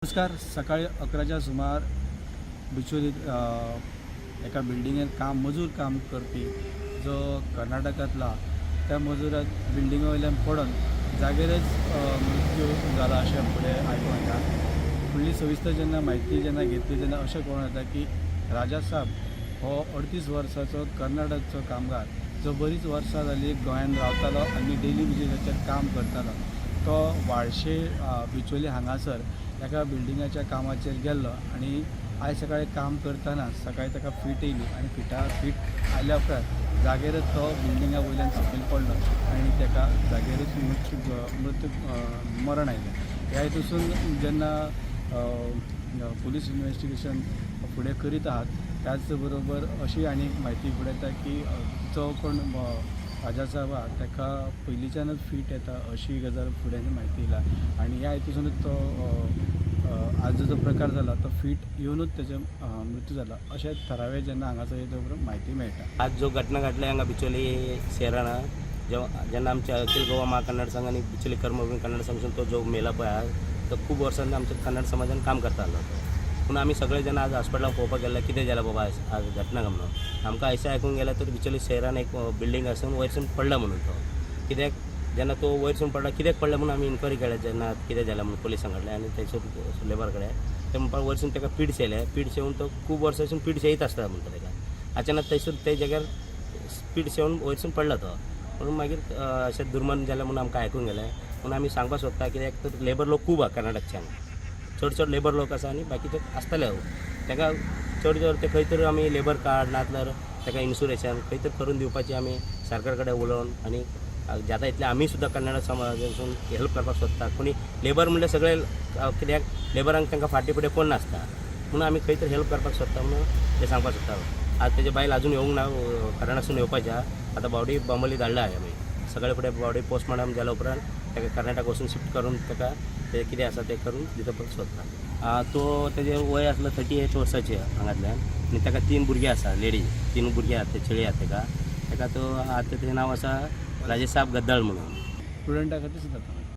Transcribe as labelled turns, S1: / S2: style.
S1: नमस्कार. सकाळी 11च्या सुमार बिचोलीत एका बिल्डिंगेत मजूर काम करपी जो कर्नाटकांतला त्या मजुराक बिल्डिंगे वयल्यान पडून जागेरच मृत्यू जाला अशें फुडें आयकूं येता. फुडली सविस्तर जेन्ना म्हायती घेतली तेन्ना अशें कळून येता की राजा साहब हो 38 वर्साचो कर्नाटकचो कामगार जो बरीच वर्सां जाली गोंयांत रावतालो आनी डेली बेजिसाचेर काम करतालो. तो वाळशे बिचोली हांगासर एका बिल्डिंगाच्या कामाचेर गेल्लो आनी आयज सकाळी काम करतना सकाळी ताका फीट येयली आनी फीट आयल्या उपरांत जागेरच तो बिल्डिंगा वयल्यान सकयल पडलो आनी ताका जागेरच मृत्यू मरण आयलें. ह्या हितून जेन्ना पुलीस इन्वेस्टिगेशन फुडें करीत आहात त्याच बरोबर अशी आनी म्हायती फुडें येता की जो कोण राजा साहब आहा ताका पयलींच्यानच फीट येता अशी गजाल फुडें म्हायती येयला आनी ह्या हितूनच तो आज जो प्रकार जाला तो फीट येवनूच तेजो मृत्यू जाला अशें थरावे जेन्ना हांगासर येता म्हायती मेळटा.
S2: आज जो घटना घडली हांगा बिचोली शहरान जेन्ना आमच्या अखिल गोवा महाकन्नड संघ आनी बिचोली कर्मभूमी कन्नड संघान तो जो मेला पळय आहा तो खूब वर्सांनी आमच्या कन्नड समाजान काम करतालो. पूण आमी सगळे जेन्ना आज हॉस्पिटलाक पळोवपाक गेले कितें जालें बाबा आज घटना म्हणून आमकां अशें आयकूंक गेलें तर बिचोली शहरान एक बिल्डींग आसून वयरसून पडला म्हणून तो कित्याक जेन्ना तो वयरसून पडला कित्याक पडला म्हणून आमी इन्क्वायरी केले जेन्ना कितें जालें म्हणून पुलिसां कडल्यान आनी थंयसर लेबर कडेन ते म्हणपाक वयरसून ताका पीठ शेयलें. पीठ शेवून तो खूब वर्सांसून पीठ शेयत आसता म्हणटा ताका अचानक थंयसर ते जाग्यार पीठ शेवून वयरसून पडला तो म्हणून मागीर अशें दुर्मरण जालें म्हणून आमकां आयकूंक गेलें. म्हणून आमी सांगपाक सोदता कित्याक तर लेबर लोक खूब आहा कर्नाटकच्यान चड लेबर लोक आसा आनी बाकीचे आसतले ताका चड ते खंय तर आमी लेबर कार्ड नाजाल्यार ताका इन्शुरन्सान खंय तर करून दिवपाची आमी सरकार कडेन उलोवन आनी जाता इतले आमी सुद्दां कन्नड समाजासून हेल्प करपाक सोदता. कोणी लेबर म्हणल्यार सगळे कित्याक लेबरांक तांकां फाटीं फुडें कोण नासता म्हणून आमी खंय तर हेल्प करपाक सोदता म्हणून ते सांगपाक सोदता. आज तेजे बायल आजून येवंक ना कर्नाटकासून येवपाचें आहा. आतां बावडी बांबोली धाडला आमी सगळे फुडें बावडी पोस्टमॉर्टम जाल्या उपरांत ताका कर्नाटक वचून शिफ्ट करून ताका ते कितें आसा तें करून दिवपाक सोदता. तो तेजें वय आसलो 38 वर्साचें हांगांतल्यान आनी ताका 3 भुरगीं आसा लेडीज 3 भुरगीं आसा ते चेळी आसा ताका तो आतां तेजें नांव आसा राजेश साहब गद्दाळ म्हणून.
S1: स्टुडंटा खातीर सुद्दां